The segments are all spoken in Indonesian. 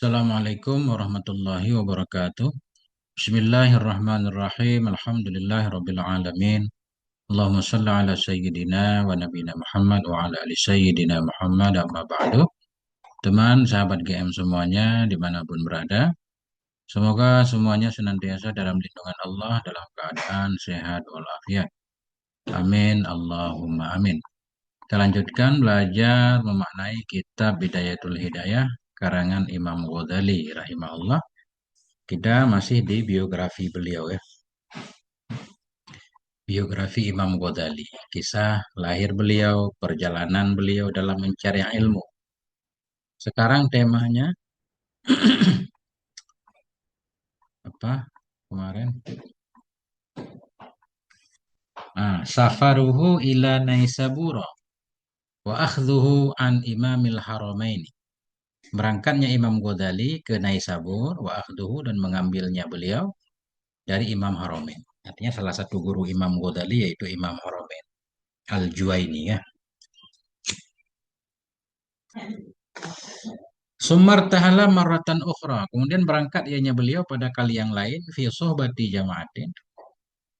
Assalamualaikum warahmatullahi wabarakatuh. Bismillahirrahmanirrahim. Alhamdulillahirabbil alamin. Allahumma shalli ala sayyidina wa nabiyina Muhammad wa ala ali sayyidina Muhammad amma ba'du. Teman, sahabat GM semuanya dimanapun berada. Semoga semuanya senantiasa dalam lindungan Allah dalam keadaan sehat walafiat. Amin. Allahumma amin. Kita lanjutkan belajar memaknai kitab Bidayatul Hidayah karangan Imam Ghazali rahimahullah. Kita masih di biografi beliau ya. Biografi Imam Ghazali. Kisah lahir beliau, perjalanan beliau dalam mencari ilmu. Sekarang temanya apa kemarin? Safaruhu ila Naisabura wa akhdhuhu an Imamil Haramaini. Berangkatnya Imam Ghazali ke Naisabur wa akhdhuhu dan mengambilnya beliau dari Imam Haramain. Artinya salah satu guru Imam Ghazali yaitu Imam Haramain Al-Juwaini ya. Sumar tahala maratan ukhra. Kemudian berangkat ianya beliau pada kali yang lain fi sohbati jamaatin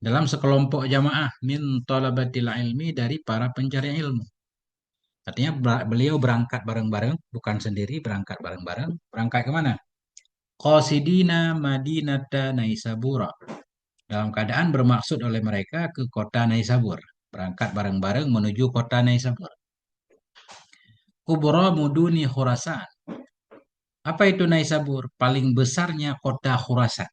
dalam sekelompok jamaah min talabatil ilmi dari para pencari ilmu. Artinya beliau berangkat bareng-bareng, bukan sendiri, berangkat bareng-bareng. Berangkat kemana? Qasidina Madinata Naisabura. Dalam keadaan bermaksud oleh mereka ke kota Naisabur. Berangkat bareng-bareng menuju kota Naisabur. Kubra muduni Khurasan. Apa itu Naisabur? Paling besarnya kota Khurasan.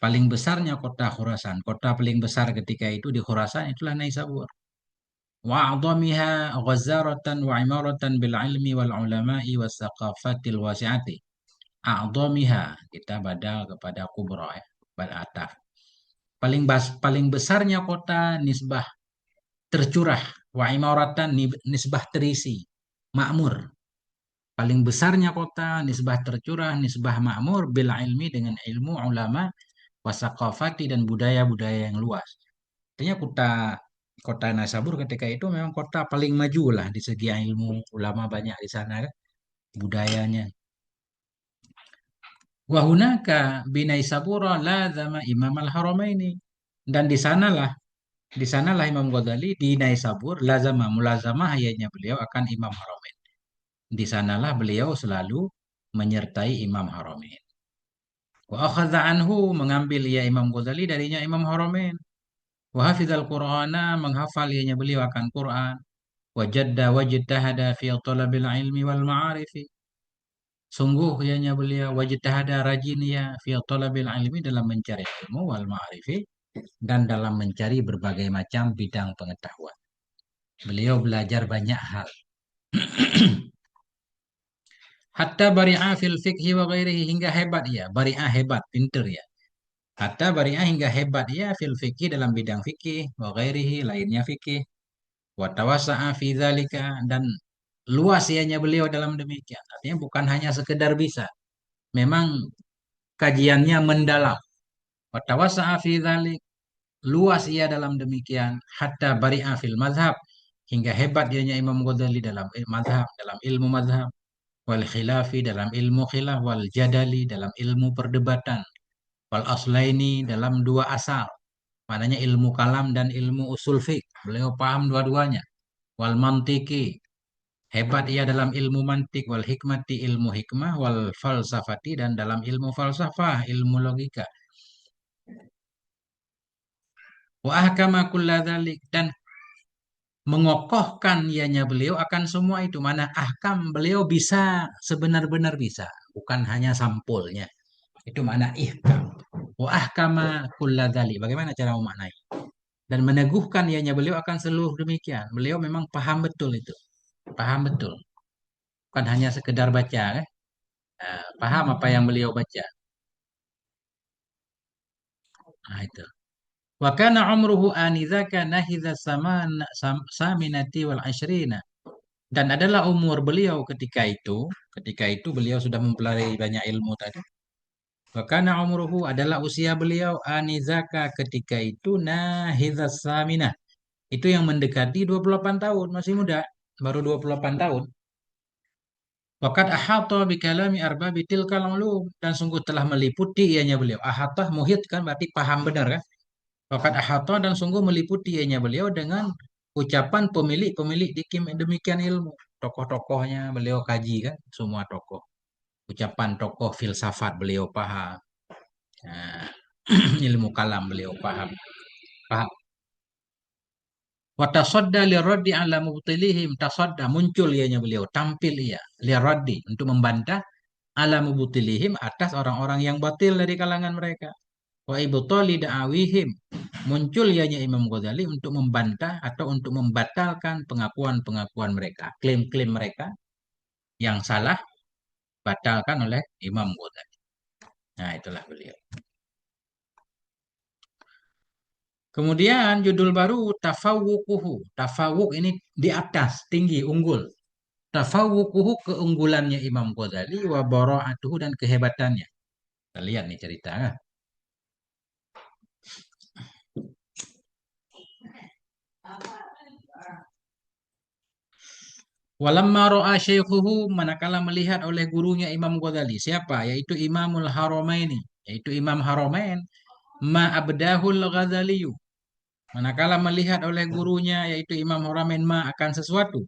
Paling besarnya kota Khurasan. Kota paling besar ketika itu di Khurasan itulah Naisabur. Wa a'dhamiha ghazaratan wa imaratan bil ilmi wal ulama'i was saqafatil wasi'ati. A'dhamiha kita badal kepada kubra ya, bal ataf. Paling besarnya kota nisbah tercurah, wa imaratan nisbah terisi, makmur. Paling besarnya kota nisbah tercurah, nisbah makmur bil ilmi dengan ilmu ulama wasaqafati dan budaya-budaya yang luas. Artinya kota Naisabur ketika itu memang kota paling maju lah di segi ilmu, ulama banyak di sana kan, budayanya. Wahunaka binaisabura lazama Imam al-Haramaini, dan di sanalah Imam Ghazali di Naisabur lazama mulazamah ayatnya beliau akan Imam Haramain. Di sanalah beliau selalu menyertai Imam Haramain. Wa akhadha anhu mengambil ya Imam Ghazali darinya Imam Haramain. Wa hafizal Qur'ana menghafal ianya beliau akan Quran. Wajadda wajtahada fi talabil ilmi wal ma'arifi. Sungguh ianya beliau wajtahada rajin ya fi talabil ilmi dalam mencari ilmu wal ma'arifi dan dalam mencari berbagai macam bidang pengetahuan. Beliau belajar banyak hal. Hatta bari'a fil fikhi wa ghairihi, hingga hebat ya. Bari'a hebat, pinter ya. Hatta bari'a hingga hebat ya fil fikhi dalam bidang fikih wa ghairihi lainnya fikih. Wa tawassa'a fi dzalika dan luas ianya beliau dalam demikian. Artinya bukan hanya sekedar bisa. Memang kajiannya mendalam. Wa tawassa'a fi dzalik, luas ia dalam demikian. Hatta bari'a fil mazhab, hingga hebat ianya Imam Ghazali dalam mazhab, dalam ilmu mazhab. Wal khilafi dalam ilmu khilaf, wal jadali dalam ilmu perdebatan, wal aslaini dalam dua asal, maknanya ilmu kalam dan ilmu usul fiqh. Beliau paham dua-duanya. Wal mantiki, hebat ia dalam ilmu mantik, wal hikmati ilmu hikmah, wal falsafati dan dalam ilmu falsafah, ilmu logika. Wa ahkama kulla dzalik, dan mengokohkan ianya beliau akan semua itu. Mana ahkam, beliau bisa sebenar-benar bisa, bukan hanya sampulnya. Itu makna ihkam. Wa ahkama kulla dzalik. Bagaimana cara memaknai? Dan meneguhkan ianya beliau akan seluruh demikian. Beliau memang paham betul itu. Paham betul. Bukan hanya sekedar baca. Paham apa yang beliau baca. Nah itu. Wa kana umruhu anizaka nahidha saminati wal ashrina. Dan adalah umur beliau ketika itu beliau sudah mempelajari banyak ilmu tadi. Wa kana umruhu adalah usia beliau anizaka ketika itu nahidha saminah. Itu yang mendekati 28 tahun, masih muda, baru 28 tahun. Waqad ahata bi kalami arbabi tilkal ulum, dan sungguh telah meliputi ianya beliau. Ahata muhit kan berarti paham benar kan? Waqad ahata dan sungguh meliputi ianya beliau dengan ucapan pemilik-pemilik demikian ilmu. Tokoh-tokohnya beliau kaji kan, semua tokoh. Ucapan tokoh filsafat beliau paham. Nah, ilmu kalam beliau paham. Paham. Wa tasadda liraddi ala mubtilihim, tasadda muncul ianya beliau, tampil ia liraddi untuk membantah ala mubtilihim atas orang-orang yang batil dari kalangan mereka. Wa ibtali da'awihim, muncul ianya Imam Ghazali untuk membantah atau untuk membatalkan pengakuan-pengakuan mereka, klaim-klaim mereka yang salah batalkan oleh Imam Ghazali. Nah, itulah beliau. Kemudian judul baru tafawuquhu. Tafawuk ini di atas, tinggi, unggul. Tafawuquhu, keunggulannya Imam Ghazali, wa bara'atuhu, dan kehebatannya. Kita lihat nih ceritanya. Walamma ra'a syaikhuhu, manakala melihat oleh gurunya Imam Ghazali, siapa? Yaitu Imamul Haramaini, yaitu Imam Haramain, ma abdahul Ghazaliyu. Manakala melihat oleh gurunya yaitu Imam Haramain ma akan sesuatu,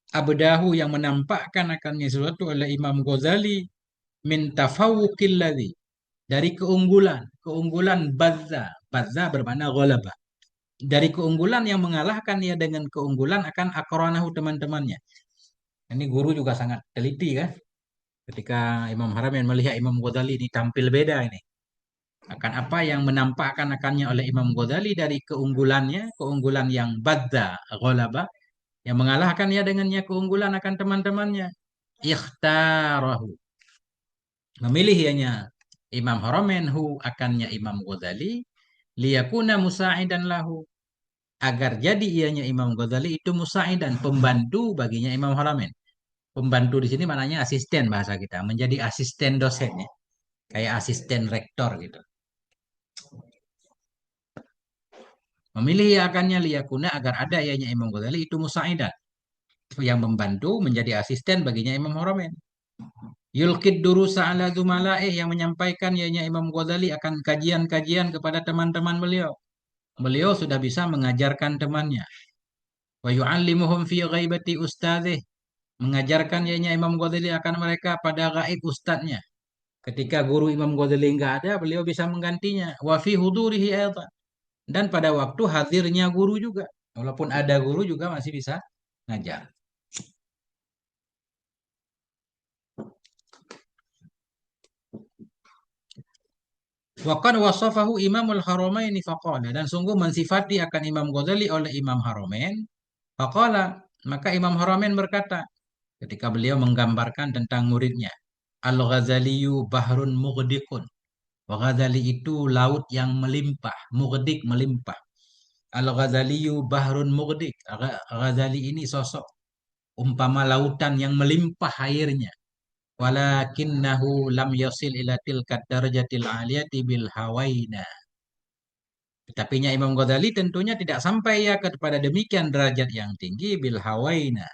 abdahu yang menampakkan akannya sesuatu oleh Imam Ghazali, min tafawuqil ladzi, dari keunggulan bazza bermakna ghalaba, dari keunggulan yang mengalahkan ia dengan keunggulan akan akranahu, teman-temannya. Ini guru juga sangat teliti kan, ketika Imam Haramain melihat Imam Ghazali ini tampil beda ini, akan apa yang menampakkan akannya oleh Imam Ghazali dari keunggulannya, keunggulan yang badza ghalaba, yang mengalahkan ia dengannya keunggulan akan teman-temannya. Ikhtarahu, memilih ianya Imam Haramain hu, akannya Imam Ghazali, liyakuna musa'idan lahu, agar jadi ianya Imam Ghazali itu musa'idan, pembantu baginya Imam Haramain. Pembantu di sini maknanya asisten, bahasa kita, menjadi asisten dosennya, kayak asisten rektor gitu. Memilih ia akannya liyakuna, agar ada ianya Imam Ghazali itu musa'idan, yang membantu menjadi asisten baginya Imam Haramain. Yulkid durusa ala dzumalaih, yang menyampaikan ianya Imam Ghazali akan kajian-kajian kepada teman-teman beliau. Beliau sudah bisa mengajarkan temannya. Wa yu'allimuhum fi ghaibati ustadzih, mengajarkan ianya Imam Ghazali akan mereka pada gaib ustadznya. Ketika guru Imam Ghazali enggak ada, beliau bisa menggantinya. Wa fi hudurihi ayatan, dan pada waktu hadirnya guru juga. Walaupun ada guru juga masih bisa ngajar. Waqad wasafahu Imamul Haramaini faqala, dan sungguh mensifati akan Imam Ghazali oleh Imam Haramain. Faqala, maka Imam Haramain berkata ketika beliau menggambarkan tentang muridnya, Al-Ghazaliyu bahrun mughdiqun. Ghazali itu laut yang melimpah, mughdiq melimpah. Al-Ghazaliyu bahrun mughdiq. Ghazali ini sosok umpama lautan yang melimpah airnya. Walakinnahu lam yasil ila tilkat darajatil aliyati bil hawaina. Tetapinya Imam Ghazali tentunya tidak sampai ya kepada demikian derajat yang tinggi bil hawaina.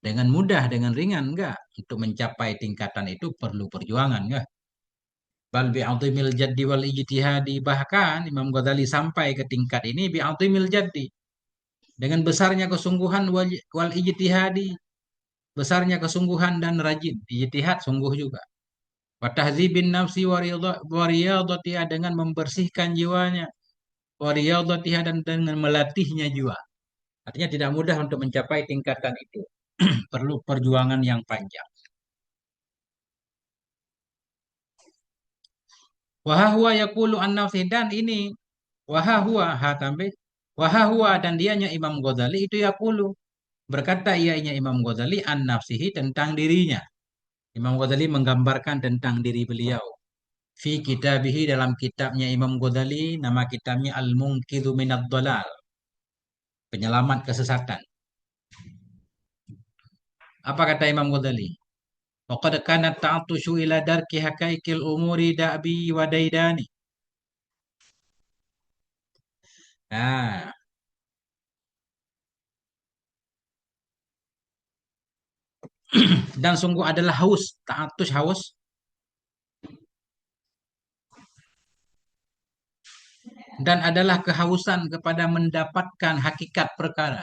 Dengan mudah, dengan ringan, enggak. Untuk mencapai tingkatan itu perlu perjuangan, enggak. Bal bi'atimil jaddi wal ijtihadi. Bahkan Imam Ghazali sampai ke tingkat ini bi'atimil jaddi, dengan besarnya kesungguhan wal ijtihadi, besarnya kesungguhan dan rajin. Ijtihad sungguh juga. Wa tahdzibin nafsi wa riyadatiha, dengan membersihkan jiwanya. Wa riyadatiha, dan dengan melatihnya jiwa. Artinya tidak mudah untuk mencapai tingkatan itu. Perlu perjuangan yang panjang. Wahahua yaqulu an nafsi, dan ini wahahua ha tambah wahahua, dan dianya Imam Ghazali itu yaqulu, berkata ianya Imam Ghazali an nafsihi, tentang dirinya. Imam Ghazali menggambarkan tentang diri beliau. Fi kitabihi, dalam kitabnya Imam Ghazali, nama kitabnya Al-Munqidhu Minad Dhalal, penyelamat kesesatan. Apa kata Imam Ghazali? Waqad kanat ta'atushu ila darki hakaikil umuri da'bi wa daidani. Nah, Dan sungguh adalah haus, ta'atus haus, dan adalah kehausan kepada mendapatkan hakikat perkara,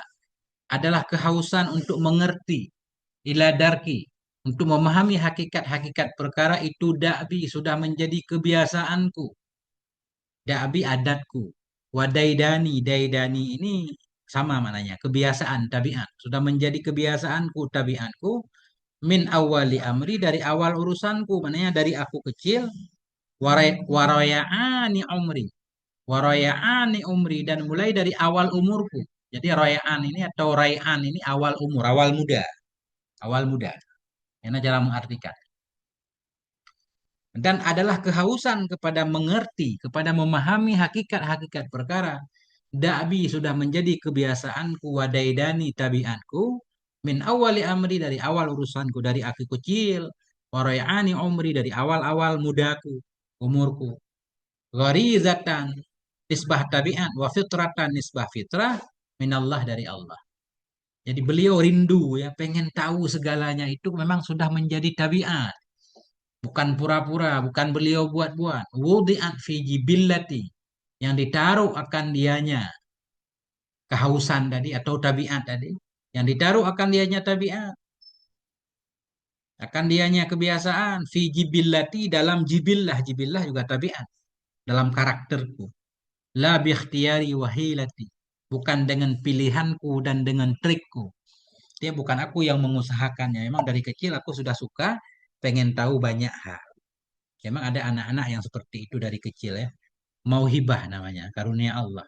adalah kehausan untuk mengerti, ila darki, untuk memahami hakikat-hakikat perkara itu da'bi sudah menjadi kebiasaanku, da'bi adatku. Wadaidani, daidani ini sama maknanya, kebiasaan, tabiat. Sudah menjadi kebiasaanku, tabiatku, min awali amri, dari awal urusanku, maknanya dari aku kecil, warayaani umri, warayaani umri, dan mulai dari awal umurku. Jadi rayaan ini atau rayaan ini awal umur, awal muda, awal muda. Ini cara mengartikan. Dan adalah kehausan kepada mengerti, kepada memahami hakikat-hakikat perkara. Da'bi sudah menjadi kebiasaanku, wadaidani tabiatku, min awali amri, dari awal urusanku, dari aku kecil, warayani umri, dari awal-awal mudaku, umurku. Gharizatan, nisbah tabiat, wa fitratan, nisbah fitrah, minallah, dari Allah. Jadi beliau rindu ya, pengen tahu segalanya itu memang sudah menjadi tabiat. Bukan pura-pura, bukan beliau buat-buat. Wudi'at fi jibillati, yang ditaruh akan dianya kehausan tadi atau tabiat tadi. Yang ditaruh akan dianya tabiat, akan dianya kebiasaan. Fi jibillati, dalam jibillah, jibillah juga tabiat. Dalam karakterku. La bikhtiyari wahilati, bukan dengan pilihanku dan dengan trikku. Dia bukan aku yang mengusahakannya. Memang dari kecil aku sudah suka pengen tahu banyak hal. Memang ada anak-anak yang seperti itu dari kecil ya. Mauhibah namanya, karunia Allah.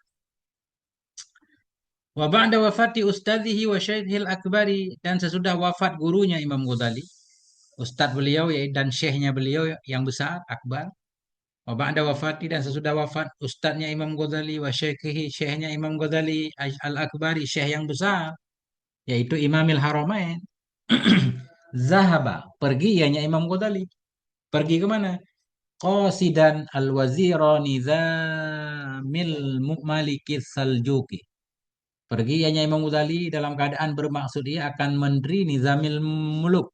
Wa ba'da wafati ustadzihi wa syaikhil akbari, dan sesudah wafat gurunya Imam Ghazali, ustadz beliau ya, dan syekhnya beliau yang besar, akbar. Wa ba'da wafati, dan sesudah wafat ustadznya Imam Ghazali, wa syekhihi, syekhnya Imam Ghazali al-akbari, syekh yang besar, yaitu Imamil Haramain. Zahaba, pergi ianya Imam Ghazali. Pergi ke mana? Qasidan al-wazira nizamil mu'maliki saljuki. Pergi hanya Imam Ghazali dalam keadaan bermaksud ia akan menteri Nizamil Muluk.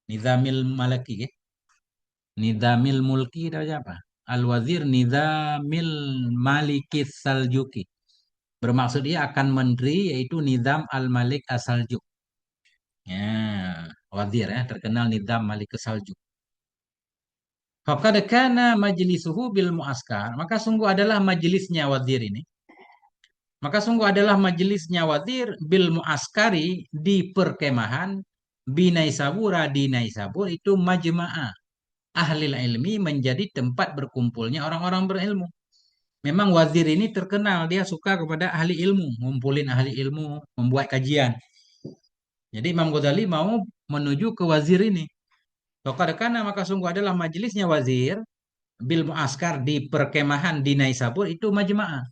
Nizamil Malaki. Nizamil Mulki itu apa? Al-Wazir Nizamil Maliki Saljuki. Bermaksud ia akan menteri yaitu Nizam Al-Malik As-Saljuk. Ya, wazir ya, terkenal Nizam Malik As-Saljuk. Faqad kana majlisuhu bil muaskar. Maka sungguh adalah majelisnya wazir ini. Maka sungguh adalah majelisnya wazir bil muaskari, di perkemahan, binaisabura, di Naisabur, itu majma'ah ahli ilmi, menjadi tempat berkumpulnya orang-orang berilmu. Memang wazir ini terkenal dia suka kepada ahli ilmu, ngumpulin ahli ilmu, membuat kajian. Jadi Imam Ghazali mau menuju ke wazir ini. Karena maka sungguh adalah majelisnya wazir bil muaskar, di perkemahan di Naisabur, itu majma'ah,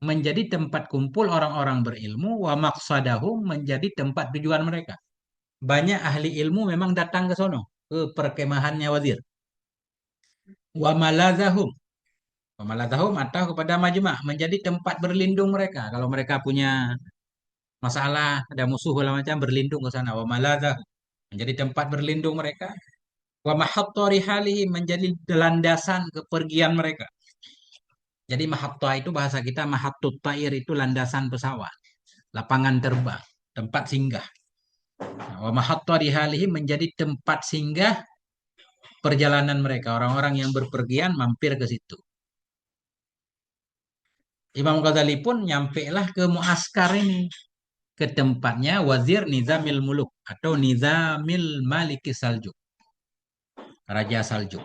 menjadi tempat kumpul orang-orang berilmu, wa maqsadahum, menjadi tempat tujuan mereka. Banyak ahli ilmu memang datang ke sono, ke perkemahannya wazir. Wa malazahum, wa malazahum, atau kepada majma', menjadi tempat berlindung mereka. Kalau mereka punya masalah, ada musuh segala macam, berlindung ke sana. Wa malazahum, menjadi tempat berlindung mereka. Wa mahatta rihalihim, menjadi landasan kepergian mereka. Jadi mahatta itu bahasa kita, mahattut ta'ir itu landasan pesawat, lapangan terbang, tempat singgah. Wa mahatta rihalihim, menjadi tempat singgah perjalanan mereka. Orang-orang yang berpergian mampir ke situ. Imam Ghazali pun nyampe lah ke muaskar ini, ke tempatnya Wazir Nizamil Muluk atau Nizamil Maliki Saljuk, Raja Saljuk.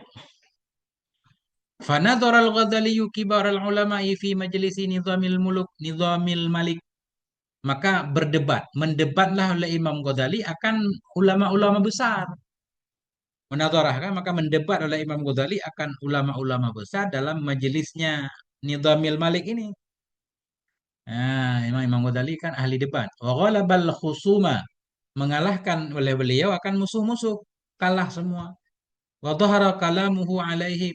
Fanadhara al-Ghazali kibar al-ulama'i fi majlisi Nizamil Muluk, Nizamil Malik. Maka berdebat, mendebatlah oleh Imam Ghazali akan ulama-ulama besar. Menadharah kan, maka mendebat oleh Imam Ghazali akan ulama-ulama besar dalam majelisnya Nizamil Malik ini. Nah, Imam Ghazali kan ahli debat. Wa ghalabal khusuma, mengalahkan oleh beliau akan musuh-musuh, kalah semua. Wa dhahara kalamuhu alaihi,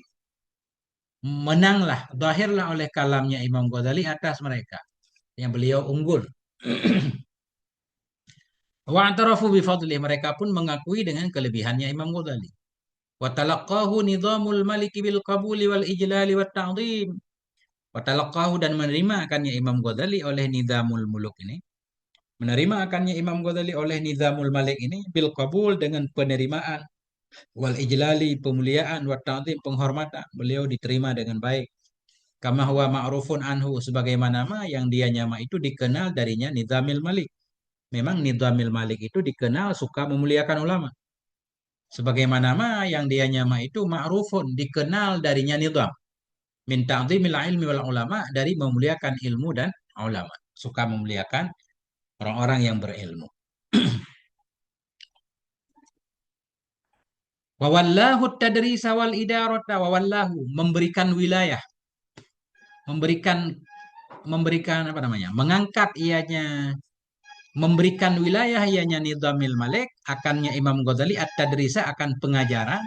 menanglah, zahirlah oleh kalamnya Imam Ghazali atas mereka, yang beliau unggul. Wa'tarafu bifadlih, mereka pun mengakui dengan kelebihannya Imam Ghazali. Wa talaqqahu nizamul maliki bil qabuli wal ijlali wat ta'zim. Wa talaqqahu, dan menerima akannya Imam Ghazali oleh Nizamul Muluk ini. Menerima akannya Imam Ghazali oleh Nizamul Malik ini bil qabul, dengan penerimaan, wal ijlali pemuliaan, wat ta'zim penghormatan. Beliau diterima dengan baik. Kama huwa ma'rufun anhu, sebagaimana yang dia nyama itu dikenal darinya Nizamil Malik. Memang Nizamil Malik itu dikenal suka memuliakan ulama. Sebagaimana yang dia nyama itu ma'rufun, dikenal darinya Nizam. Min ta'zimil ilmi wal ulama, dari memuliakan ilmu dan ulama. Suka memuliakan orang-orang yang berilmu. Wawallahu tadrisa wal idarata, wawallahu, memberikan wilayah, memberikan memberikan apa namanya? Mengangkat ianya, memberikan wilayah ianya Nizamil Malik akannya Imam Ghazali at-tadrisa, akan pengajaran,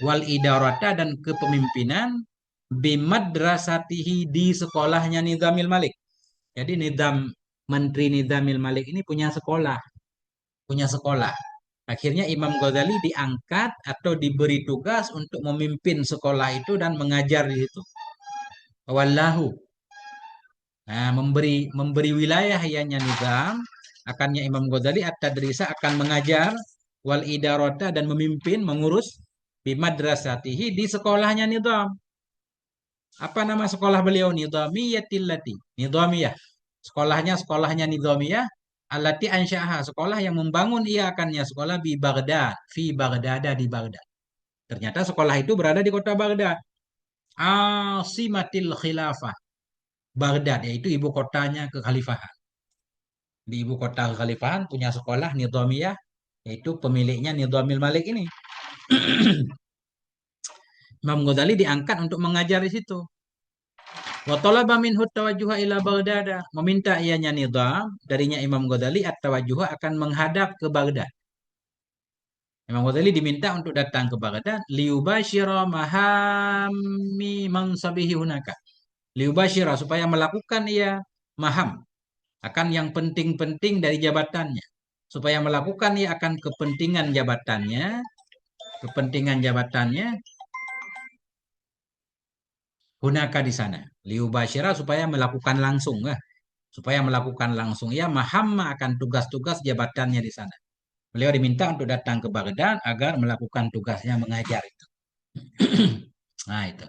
wal idarata, dan kepemimpinan, bimadrasatihi, di sekolahnya Nizamil Malik. Jadi Menteri Nizamil Malik ini punya sekolah, punya sekolah. Akhirnya Imam Ghazali diangkat atau diberi tugas untuk memimpin sekolah itu dan mengajar di situ. Wallahu. Nah, memberi wilayah ianya Nizam akannya Imam Ghazali at-tadrisa, akan mengajar, wal idarata, dan memimpin, mengurus, bimadrasatihi, di sekolahnya Nizam. Apa nama sekolah beliau? Nizamiyatillati. Nizamiyah. Sekolahnya Nizamiyah. Allati ansya'aha, sekolah yang membangun ia akannya sekolah di Baghdad. Fi Baghdad, di Baghdad. Ternyata sekolah itu berada di kota Baghdad. Asimatil Khilafah. Baghdad, yaitu ibu kotanya kekhalifahan. Di ibu kota kekhalifahan punya sekolah Nizamiyah, yaitu pemiliknya Nizamil Malik ini. Imam Ghazali diangkat untuk mengajar di situ. Wa talaba minhu tawajjuha ila Baghdad, meminta ianya Nizam darinya Imam Ghazali at-tawajjuha, akan menghadap ke Baghdad. Imam Ghazali diminta untuk datang ke Baghdad, liubashira mahami mansabihi hunaka. Liubashira, supaya melakukan ia maham, akan yang penting-penting dari jabatannya. Supaya melakukan ia akan kepentingan jabatannya hunaka, di sana. Liubashira, supaya melakukan langsung, supaya melakukan langsung ya mahamma, akan tugas-tugas jabatannya di sana. Beliau diminta untuk datang ke Baghdad agar melakukan tugasnya mengajar itu. Nah, itu.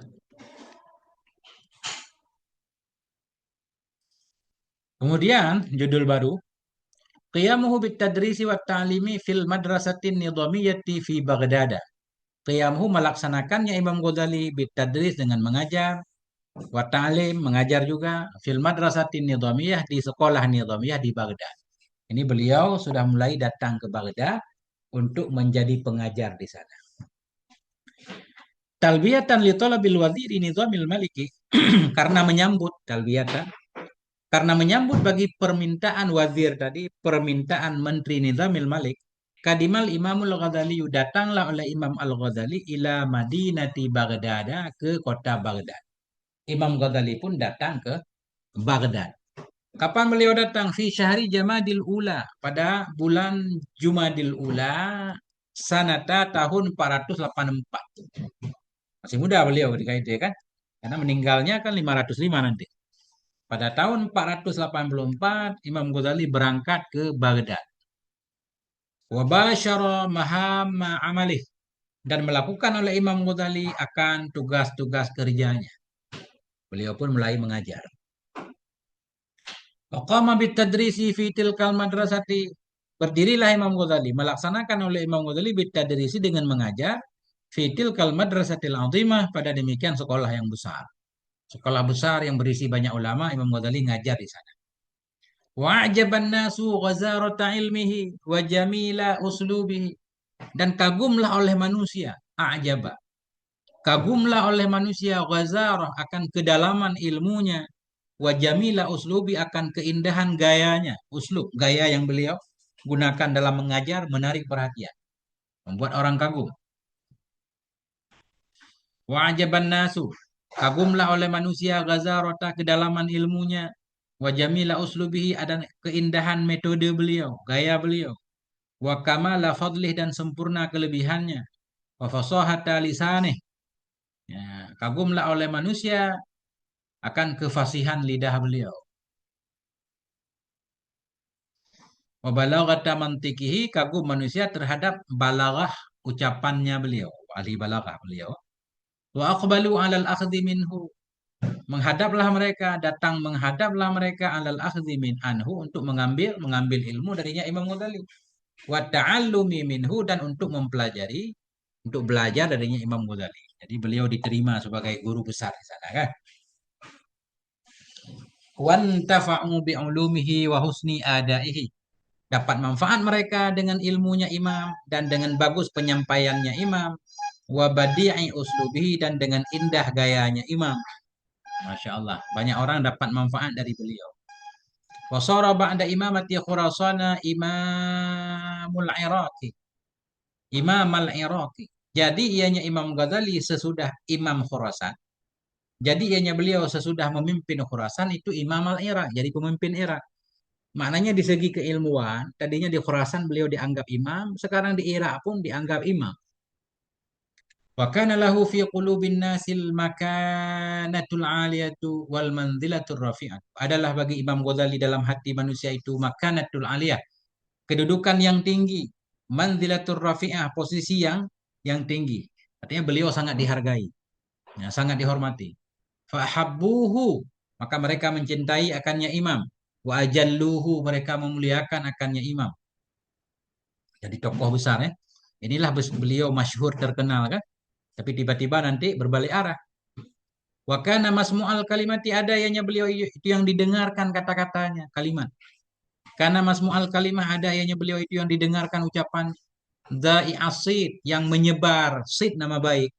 Kemudian judul baru, qiyamuhu bitadrisi wa ta'limi fil madrasatin nidhamiyati fi Baghdad. Qiyamuhu, melaksanakannya Imam Ghazali, bitadris, dengan mengajar, wa ta'lim, mengajar juga, fil madrasatin nidhamiyah, di sekolah nidhamiyah di Baghdad. Ini beliau sudah mulai datang ke Baghdad untuk menjadi pengajar di sana. Talbiyatan li talabil waziri Nizamil Maliki, karena menyambut, talbiyatan, karena menyambut bagi permintaan wazir tadi, permintaan Menteri Nizamil Malik, kadimal Imamul Ghazali, datanglah oleh Imam Al-Ghazali ila Madinati Baghdad, ke kota Baghdad. Imam Ghazali pun datang ke Baghdad. Kapan beliau datang? Fi syahri Jamadil Ula, pada bulan Jumadil Ula, sanata tahun 484. Masih muda beliau ketika itu ya kan? Karena meninggalnya kan 505 nanti. Pada tahun 484 Imam Ghazali berangkat ke Baghdad. Wa basyara mahamma amalih, dan melakukan oleh Imam Ghazali akan tugas-tugas kerjanya. Beliau pun mulai mengajar. Waqama bitadrisi fi tilkal madrasati, berdirilah Imam Ghazali, melaksanakan oleh Imam Ghazali bitadrisi, dengan mengajar, fi tilkal madrasatil azimah, pada demikian sekolah yang besar. Sekolah besar yang berisi banyak ulama, Imam Ghazali ngajar di sana. Wa'jaban nasu ghazarata ilmihi wa jamila uslubihi, dan kagumlah oleh manusia, a'jaba, kagumlah oleh manusia, ghazarah, akan kedalaman ilmunya, wa jamila uslubi, akan keindahan gayanya. Uslub, gaya yang beliau gunakan dalam mengajar, menarik perhatian, membuat orang kagum. Wa'jaban nasu, kagumlah oleh manusia, ghazarata, kedalaman ilmunya, wa jamila uslubihi, ada keindahan metode beliau, gaya beliau. wa kamala fadlih dan sempurna kelebihannya, wa fasahata lisanih. Ya, kagumlah oleh manusia akan kefasihan lidah beliau. Wa balaghata mantiqihi, kagum manusia terhadap balaghah ucapannya beliau, ahli balaghah beliau. Wa aqbalu 'alal akhdhi minhu, menghadaplah mereka alal akhdhi min anhu, untuk mengambil ilmu darinya Imam Ghazali. Wa ta'allumi minhu, dan untuk mempelajari, untuk belajar darinya Imam Ghazali. Jadi beliau diterima sebagai guru besar di sana kan. Wantafa'u bi'ulumihi wa husni adaihi, dapat manfaat mereka dengan ilmunya Imam dan dengan bagus penyampaiannya Imam. Wa badi'i uslubihi, dan dengan indah gayanya Imam. Masya Allah, banyak orang dapat manfaat dari beliau. Wasara ba'da imamati Khurasana imamul Iraqi. Imam al-Iraqi. Jadi ianya Imam Ghazali sesudah Imam Khurasan. Jadi ianya beliau sesudah memimpin Khurasan itu Imam al-Iraq, jadi pemimpin Irak. Maknanya di segi keilmuan, tadinya di Khurasan beliau dianggap imam, sekarang di Irak pun dianggap imam. Wa kana lahu fi qulubin nasil makanatul aliyatu wal manzilatur rafi'ah. Adalah bagi Imam Ghazali dalam hati manusia itu makanatul aliyah, kedudukan yang tinggi, manzilatur rafi'ah, posisi yang tinggi. Artinya beliau sangat dihargai, ya, sangat dihormati. Fahabbuhu, maka mereka mencintai akannya imam. Wa ajalluhu, mereka memuliakan akannya imam. Jadi tokoh besar ya. Inilah beliau masyhur terkenal kan. Tapi tiba-tiba nanti berbalik arah. Wa kana masmu'al kalimati, ada ianya beliau itu yang didengarkan kata-katanya, kalimat. Karena masmu'al kalimah, ada ianya beliau itu yang didengarkan ucapan. Zai asid, yang menyebar, sid nama baik.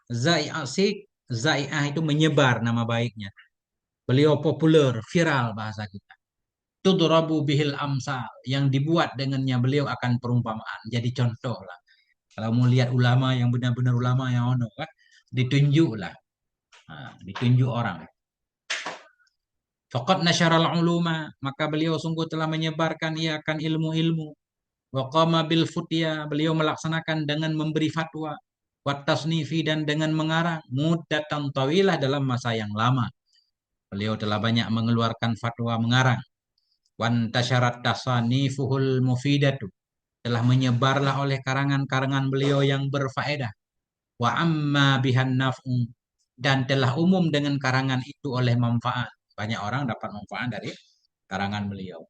Zai asid, zai'ah itu menyebar nama baiknya. Beliau populer, viral bahasa kita. Tudrabu bihil amsal, yang dibuat dengannya beliau akan perumpamaan. Jadi contoh lah. Kalau mau lihat ulama yang benar-benar ulama yang ono kan, ditunjuk lah. Nah, ditunjuk orang. Faqad nasyaral uluma, maka beliau sungguh telah menyebarkan ia akan ilmu-ilmu. Wa qama bil futya, beliau melaksanakan dengan memberi fatwa. Wa tasnifi, dan dengan mengarang. Muddatan tawilah, dalam masa yang lama. Beliau telah banyak mengeluarkan fatwa, mengarang. Wan tasyarat tasanifuhul mufidatu, telah menyebarlah oleh karangan-karangan beliau yang berfaedah. Wa amma bihan naf'u, dan telah umum dengan karangan itu oleh manfaat. Banyak orang dapat manfaat dari karangan beliau.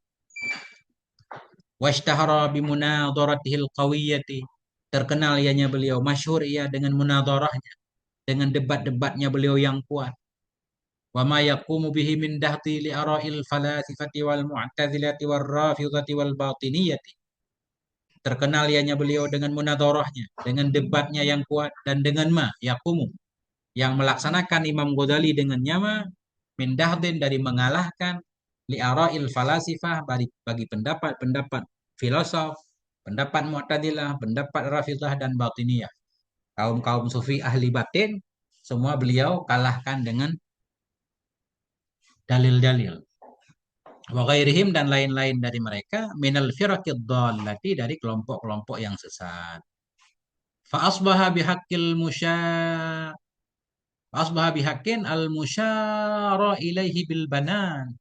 Washtahara bimunadharatihil qawiyyati, terkenal ianya beliau, masyhur ia dengan munadharahnya, dengan debat-debatnya beliau yang kuat. Wa ma yaqumu bihi min dahti li ara'il falasifati wal mu'tazilati wal rafidhati wal batiniyati. Terkenal ianya beliau dengan munadharahnya, dengan debatnya yang kuat, dan dengan ma yaqumu, yang melaksanakan Imam Ghazali dengan nyama, min dahdin, dari mengalahkan, li ara'il falasifah, bagi pendapat-pendapat filosof, pendapat Mu'tazilah, pendapat Rafidhah dan Batiniyah. Kaum-kaum sufi ahli batin, semua beliau kalahkan dengan dalil-dalil. Wa ghairihim, dan lain-lain dari mereka, minal firaqid dhallati, dari kelompok-kelompok yang sesat. Fa asbaha bihaqqil musya asbaha bihaqqin al musyara ilaihi bil banan.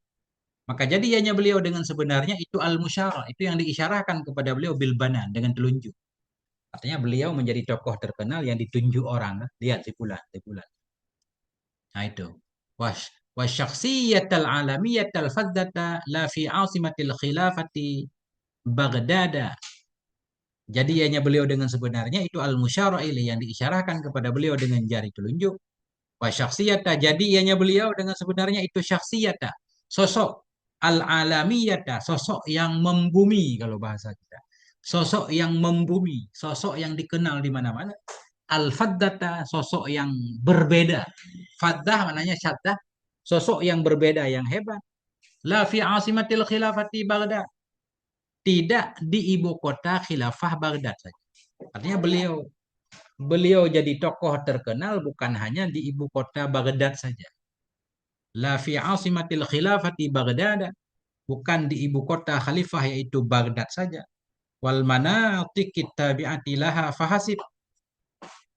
Maka jadi ianya beliau dengan sebenarnya itu al musyara, itu yang diisyarahkan kepada beliau bil banan, dengan telunjuk. Artinya beliau menjadi tokoh terkenal yang ditunjuk orang. Lihat si fulan, si fulan. Nah itu. Was wasyakhsiyatal alamiyatal fadzata la fi asimatil khilafati Baghdad. Jadi ianya beliau dengan sebenarnya itu al-musyara ilaih, yang diisyarahkan kepada beliau dengan jari telunjuk. Wasyakhsiyata, jadi ianya beliau dengan sebenarnya itu syakhsiyata, sosok al-alamiyata, sosok yang membumi kalau bahasa kita. Sosok yang membumi, sosok yang dikenal di mana-mana. Al-faddata, sosok yang berbeda. Faddah maknanya syaddah, sosok yang berbeda, yang hebat. La fi asimatil khilafati Baghdad, tidak di ibu kota khilafah Baghdad saja. Artinya beliau beliau jadi tokoh terkenal bukan hanya di ibu kota Baghdad saja. La fi asimatil khilafati Baghdad, bukan di ibu kota khalifah yaitu Baghdad saja. wal manatiqit tabi'ati laha fahasib,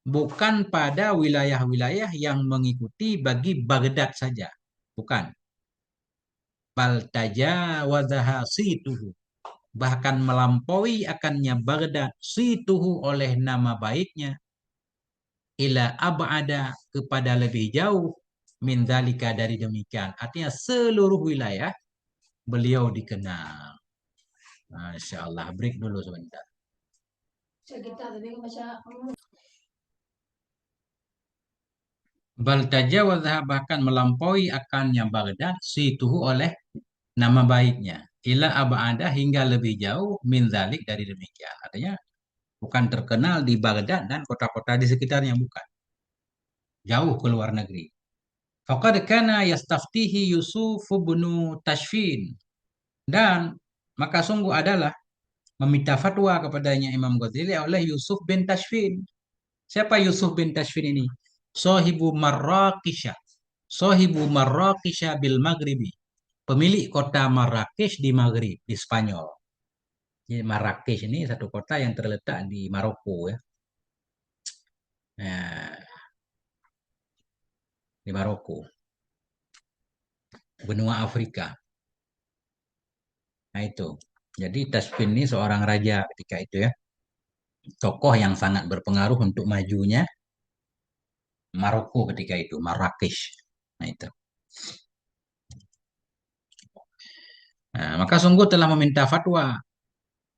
bukan pada wilayah-wilayah yang mengikuti bagi Baghdad saja, bukan. Bal tajawazaha situhu, bahkan melampaui akannya Baghdad situhu oleh nama baiknya, ila ab'ada, kepada lebih jauh, min dzalika, dari demikian. Artinya seluruh wilayah beliau dikenal. Masya Allah, break dulu sebentar. Bal tajawazah, bahkan melampaui akannya Baghdad situhu oleh nama baiknya, ila abada, hingga lebih jauh, min dzalik, dari demikian. Artinya bukan terkenal di Baghdad dan kota-kota di sekitarnya, bukan, jauh ke luar negeri. Faqad kana yastaftihi Yusuf bin Tashfin, dan maka sungguh adalah meminta fatwa kepadanya Imam Ghazali oleh Yusuf bin Tashfin. Siapa Yusuf bin Tashfin ini? Sahibu Marrakisha. Sahibu Marrakisha bil Maghribi. Pemilik kota Marrakesh di Maghrib, di Spanyol. Jadi Marrakesh ini satu kota yang terletak di Maroko ya. Nah, di Maroko, benua Afrika. Nah itu. Jadi Tashfin ini seorang raja ketika itu ya. Tokoh yang sangat berpengaruh untuk majunya Maroko ketika itu, Marrakesh. Nah itu. Nah, maka sungguh telah meminta fatwa.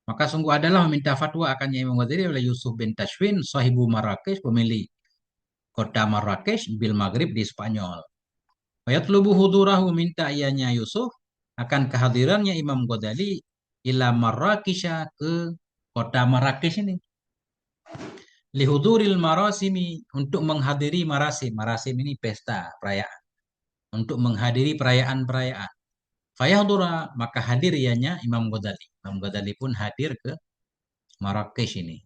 Maka sungguh adalah meminta fatwa akannya Imam Ghazali oleh Yusuf bin Tashfin, sahibu Marrakesh, pemilik kota Marrakesh bil Maghrib di Spanyol. Wayatlubu hudurahu, minta ianya Yusuf akan kehadirannya Imam Ghazali ila Marrakesha, ke kota Marrakesh ini. Lihuduril marasimi, untuk menghadiri marasim. Marasim ini pesta, perayaan. Untuk menghadiri perayaan-perayaan. Fayahdura, maka hadir ianya Imam Ghazali. Imam Ghazali pun hadir ke Marrakesh ini.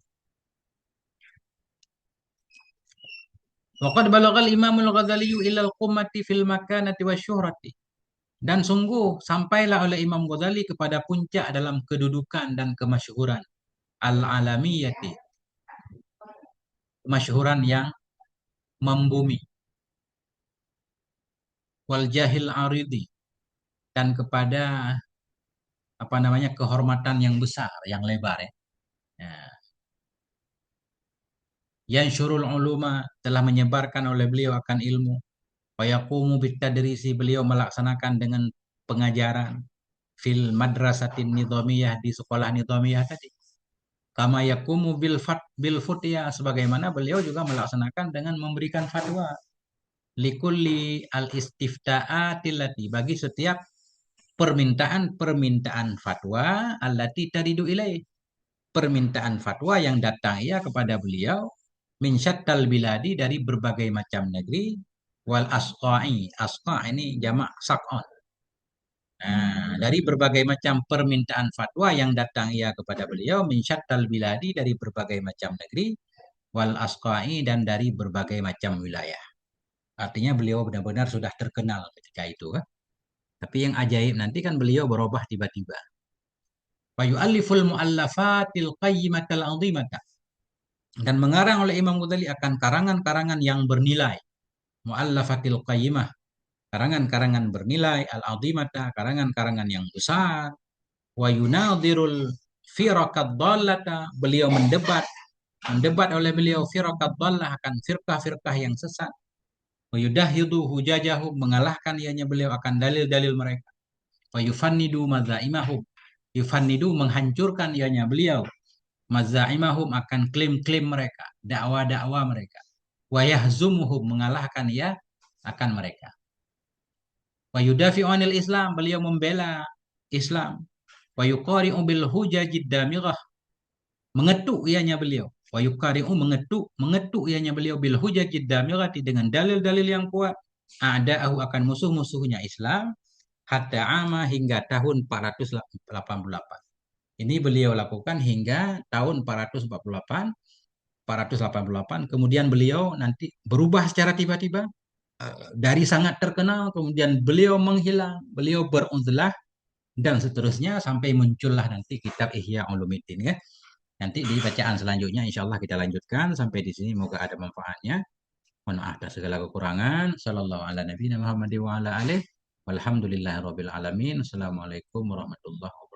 Waqad balagal Imamul Ghazali ilal qummati fil makanati wasyuhrati. Dan sungguh sampailah oleh Imam Ghazali kepada puncak dalam kedudukan dan kemasyhuran. Al-alamiyati, kemasyhuran yang membumi. Wal jahil aridi, dan kepada apa namanya, kehormatan yang besar, yang lebar ya. Ya. Yansyurul uluma, telah menyebarkan oleh beliau akan ilmu. Wa yaqumu bitadrisi, beliau melaksanakan dengan pengajaran. Fil madrasatin nidhamiyah, di sekolah nidhamiyah tadi. Kama yakumu bil futya, sebagaimana beliau juga melaksanakan dengan memberikan fatwa. Likulli al istifta'atilati, bagi setiap permintaan fatwa, allati taridu ilaih, permintaan fatwa yang datang ia kepada beliau, min syattal biladi, dari berbagai macam negeri, wal asqa'i, asqa' ini jamak sak'on. Nah, dari berbagai macam permintaan fatwa yang datang ia kepada beliau, min syattal biladi, dari berbagai macam negeri, wal asqa'i, dan dari berbagai macam wilayah. Artinya beliau benar-benar sudah terkenal ketika itu kan. Tapi yang ajaib nanti kan beliau berubah tiba-tiba. Wa yu'alliful mu'allafatil qayyimatal 'azimata, dan mengarang oleh Imam Ghazali akan karangan-karangan yang bernilai. Mu'allafatil qayyimah, karangan-karangan bernilai, al-'azimata, karangan-karangan yang besar. Wa yunadirul firaqad dhallata, beliau mendebat oleh beliau firaqad dhallah, akan firqah-firqah yang sesat. Wa yudahidu hujajahu, mengalahkan ianya beliau akan dalil-dalil mereka. Wa yufannidu mazaimahum, yufannidu, menghancurkan ianya beliau, mazaimahum, akan klaim-klaim mereka, dakwah-dakwah mereka. Wa yahzumuhum, mengalahkan ia akan mereka. Wa yudafi'u anil Islam, beliau membela Islam. Wa yuqari'u bil hujajid damighah, mengetuk ianya beliau. Wa yuqari'u, mengetuk ianya beliau, bil hujajid damighati, dengan dalil-dalil yang kuat. A'da'ahu, akan musuh-musuhnya Islam, hatta ama, hingga tahun 488. Ini beliau lakukan hingga tahun 448, 488. Kemudian beliau nanti berubah secara tiba-tiba, dari sangat terkenal kemudian beliau menghilang, beliau beruzlah dan seterusnya sampai muncullah nanti kitab Ihya Ulumuddin ya. Nanti di bacaan selanjutnya insya Allah kita lanjutkan sampai di sini, moga ada manfaatnya. Mohon maaf atas segala kekurangan. Sallallahu ala nabiyina Muhammad wa ala alihi walhamdulillahirabbil alamin. Assalamualaikum warahmatullahi wabarakatuh.